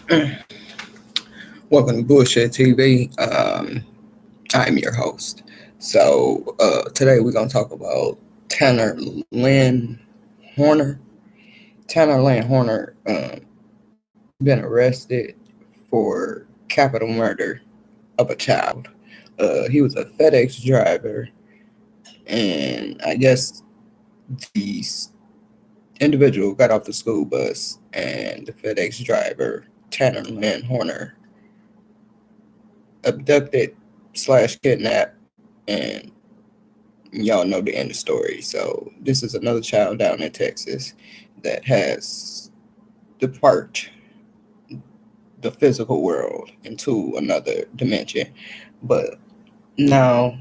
Welcome to Bullshit TV. I'm your host. Today we're gonna talk about Tanner Lynn Horner. Tanner Lynn Horner been arrested for capital murder of a child. He was a FedEx driver, and I guess the individual got off the school bus, and the FedEx driver Tanner Lynn Horner abducted slash kidnapped, and y'all know the end of the story. So this is another child down in Texas that has departed the physical world into another dimension. But now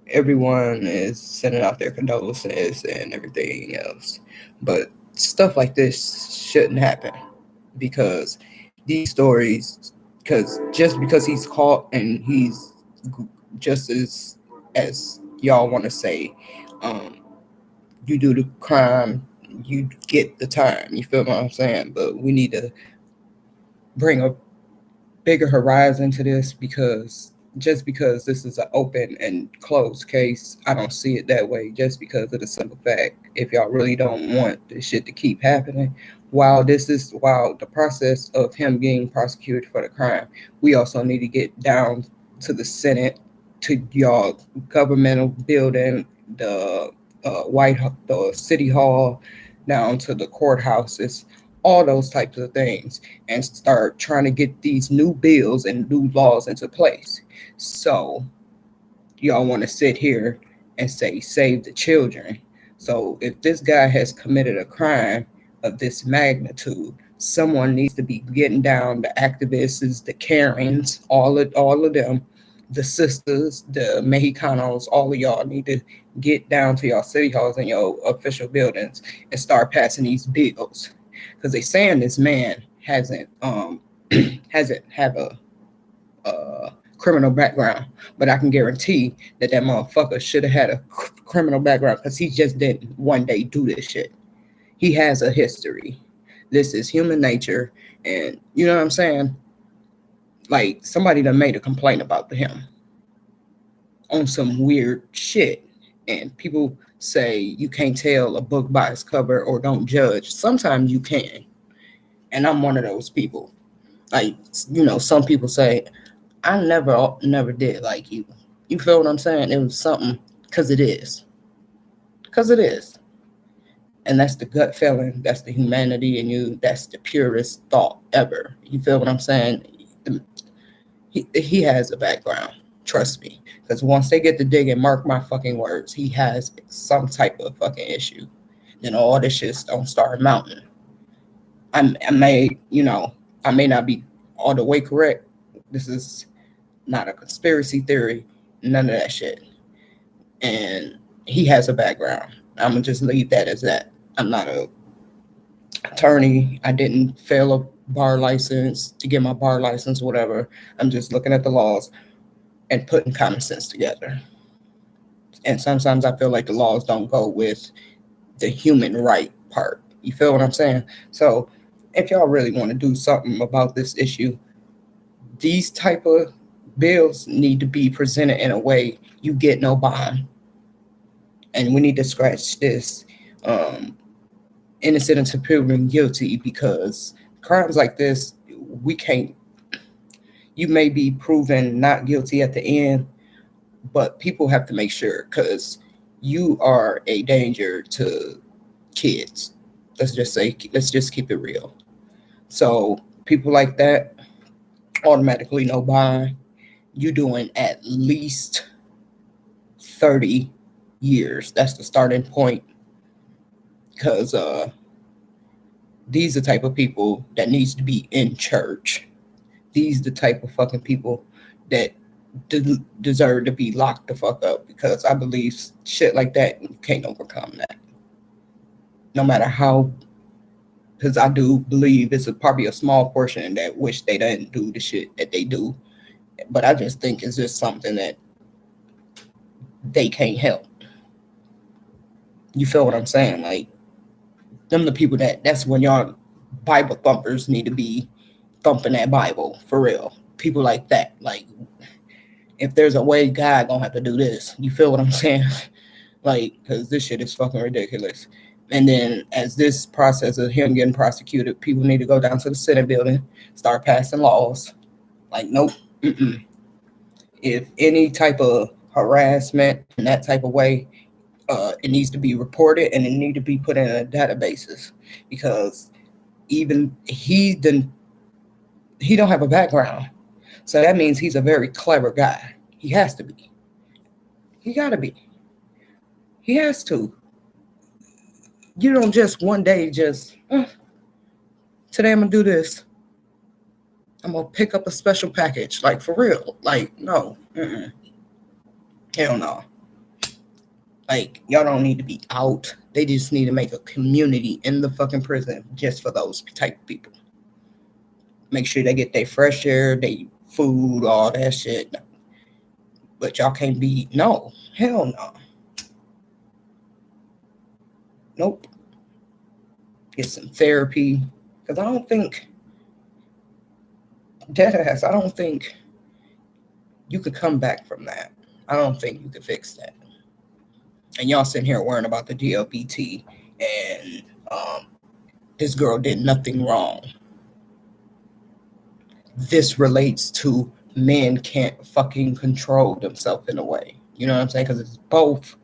everyone is sending out their condolences and everything else. But stuff like this shouldn't happen because these stories, because just because he's caught and he's just as y'all want to say, um, you do the crime, you get the time. You feel what I'm saying? But we need to bring a bigger horizon to this because just because this is an open and closed case, I don't see it that way. Just because of the simple fact, if y'all really don't want this shit to keep happening, while the process of him being prosecuted for the crime, we also need to get down to the Senate, to y'all governmental building, the the city hall, down to the courthouses, all those types of things, and start trying to get these new bills and new laws into place. So y'all want to sit here and say save the children. So if this guy has committed a crime of this magnitude, someone needs to be getting down, the activists, the Karens, all of them, the sisters, the Mexicanos, all of y'all need to get down to your city halls and your official buildings and start passing these bills. Because they saying this man hasn't have a criminal background, but I can guarantee that motherfucker should have had a criminal background because he just didn't one day do this shit. He has a history. This is human nature, and you know what I'm saying? Like somebody done made a complaint about him on some weird shit, and people say you can't tell a book by its cover or don't judge. Sometimes you can, and I'm one of those people. Like, some people say I never did like you. You feel what I'm saying? It was something because it is, and that's the gut feeling. That's the humanity in you. That's the purest thought ever. You feel what I'm saying? He has a background. Trust me, because once they get to dig and mark my fucking words, he has some type of fucking issue. Then all this shit don't start mounting. I may, I may not be all the way correct. This is not a conspiracy theory, none of that shit. And he has a background. I'm gonna just leave that as that. I'm not a attorney. I didn't fail a bar license to get my bar license, whatever. I'm just looking at the laws and putting common sense together. And sometimes I feel like the laws don't go with the human right part. You feel what I'm saying? So if y'all really want to do something about this issue, these type of bills need to be presented in a way you get no bond. And we need to scratch this innocent until proven guilty, because crimes like this, we can't, you may be proven not guilty at the end, but people have to make sure because you are a danger to kids. Let's just keep it real. So people like that automatically no bond. You doing at least 30 years. That's the starting point. Because these are the type of people that needs to be in church. These the type of fucking people that deserve to be locked the fuck up, because I believe shit like that, you can't overcome that. No matter how, because I do believe it's probably a small portion that wish they didn't do the shit that they do. But I just think it's just something that they can't help. You feel what I'm saying? Like, them the people that's when y'all Bible thumpers need to be thumping that Bible for real. People like that. Like, if there's a way, God gonna have to do this. You feel what I'm saying? Like, because this shit is fucking ridiculous. And then, as this process of him getting prosecuted, people need to go down to the Senate building, start passing laws. Like, nope. Mm-mm. If any type of harassment in that type of way, it needs to be reported and it need to be put in a databases, because even he don't have a background, so that means he's a very clever guy. He has to be. He gotta be. He has to. You don't just one day just today I'm gonna do this. I'm gonna pick up a special package, like for real. Like no, hell no. Like y'all don't need to be out. They just need to make a community in the fucking prison just for those type of people. Make sure they get their fresh air, they food, all that shit. But y'all can't be no, hell no. Nope. Get some therapy. Because I don't think deadass, I don't think you could come back from that. I don't think you could fix that. And y'all sitting here worrying about the DLBT and this girl did nothing wrong. This relates to men can't fucking control themselves in a way. You know what I'm saying? Because it's both,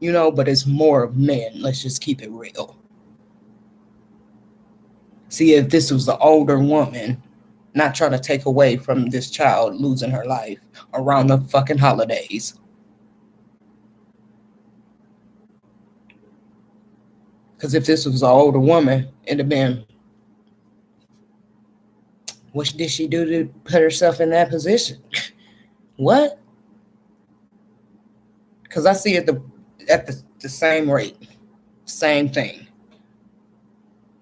but it's more of men. Let's just keep it real. See, if this was an older woman, not trying to take away from this child losing her life around the fucking holidays. Because if this was an older woman, it'd have been, what did she do to put herself in that position? What? Because I see it at the same rate. Same thing.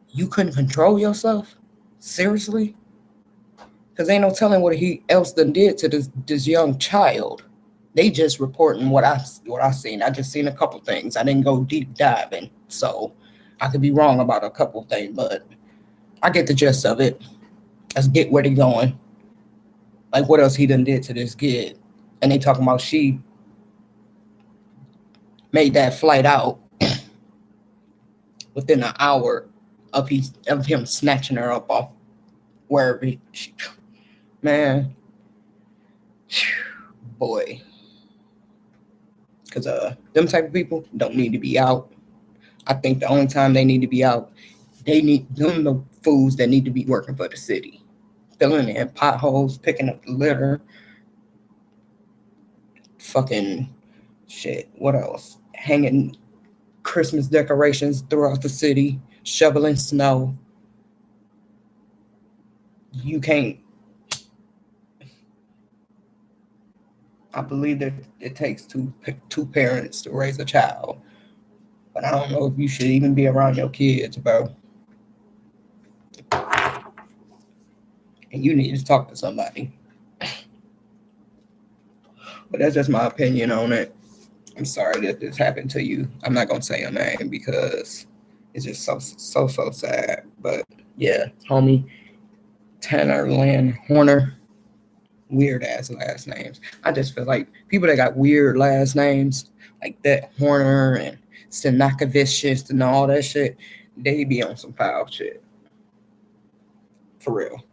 You couldn't control yourself? Seriously? Because ain't no telling what he else done did to this young child. They just reporting what I seen. I just seen a couple things. I didn't go deep diving, so I could be wrong about a couple things, but I get the gist of it. Let's get where they going. Like what else he done did to this kid? And they talking about she made that flight out within an hour of him snatching her up off wherever man, boy. Because them type of people don't need to be out. I think the only time they need to be out, they need them the fools that need to be working for the city, filling in potholes, picking up the litter, fucking shit. What else? Hanging Christmas decorations throughout the city, shoveling snow. You can't. I believe that it takes two parents to raise a child, but I don't know if you should even be around your kids, bro. And you need to talk to somebody. But that's just my opinion on it. I'm sorry that this happened to you. I'm not gonna say your name because it's just so sad. But yeah, homie, Tanner Lynn Horner. Weird ass last names. I just feel like people that got weird last names like that, Horner and Stanakovich and all that shit, they be on some foul shit. For real.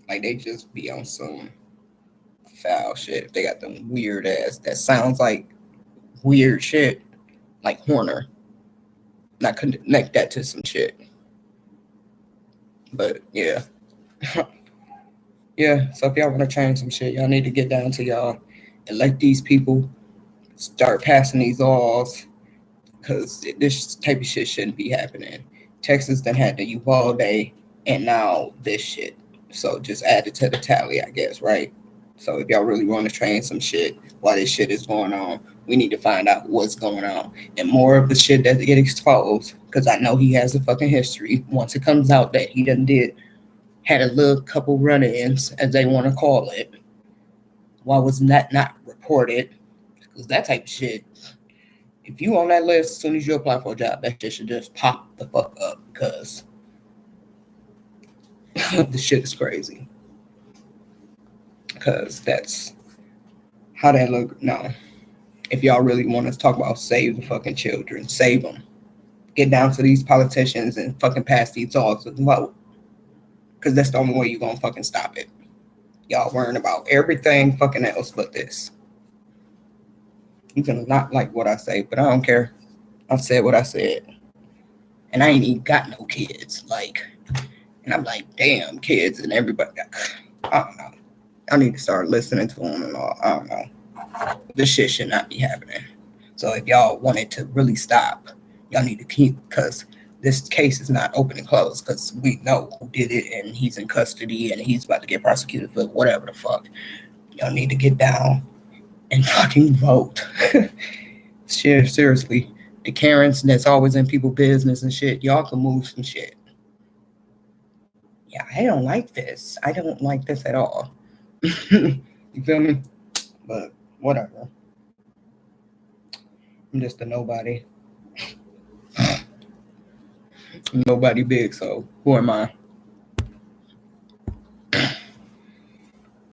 Like they just be on some foul shit. They got them weird ass that sounds like weird shit, like Horner. Not connect that to some shit. But yeah. Yeah, so if y'all want to change some shit, y'all need to get down to y'all and let these people start passing these laws, because this type of shit shouldn't be happening. Texas done had the Uvalde and now this shit. So just add it to the tally, I guess, right? So if y'all really want to change some shit while this shit is going on, we need to find out what's going on. And more of the shit that get exposed, because I know he has a fucking history. Once it comes out that he done had a little couple run-ins, as they want to call it. Why was that not reported? Because that type of shit, if you on that list, as soon as you apply for a job, that shit should just pop the fuck up. Because The shit is crazy. Because that's how that look. No. If y'all really want to talk about save the fucking children, save them. Get down to these politicians and fucking pass these laws and vote. Because that's the only way you're going to fucking stop it. Y'all worrying about everything fucking else but this. You can not like what I say, but I don't care. I said what I said. And I ain't even got no kids. Like, and I'm like, damn, kids and everybody. I don't know. I need to start listening to them and all. I don't know. This shit should not be happening. So if y'all want it to really stop, y'all need to keep, because this case is not open and closed, because we know who did it and he's in custody and he's about to get prosecuted for whatever the fuck. Y'all need to get down and fucking vote. Shit, seriously. The Karens that's always in people's business and shit, y'all can move some shit. Yeah, I don't like this. I don't like this at all. You feel me? But whatever. I'm just a nobody. Nobody big, so who am I?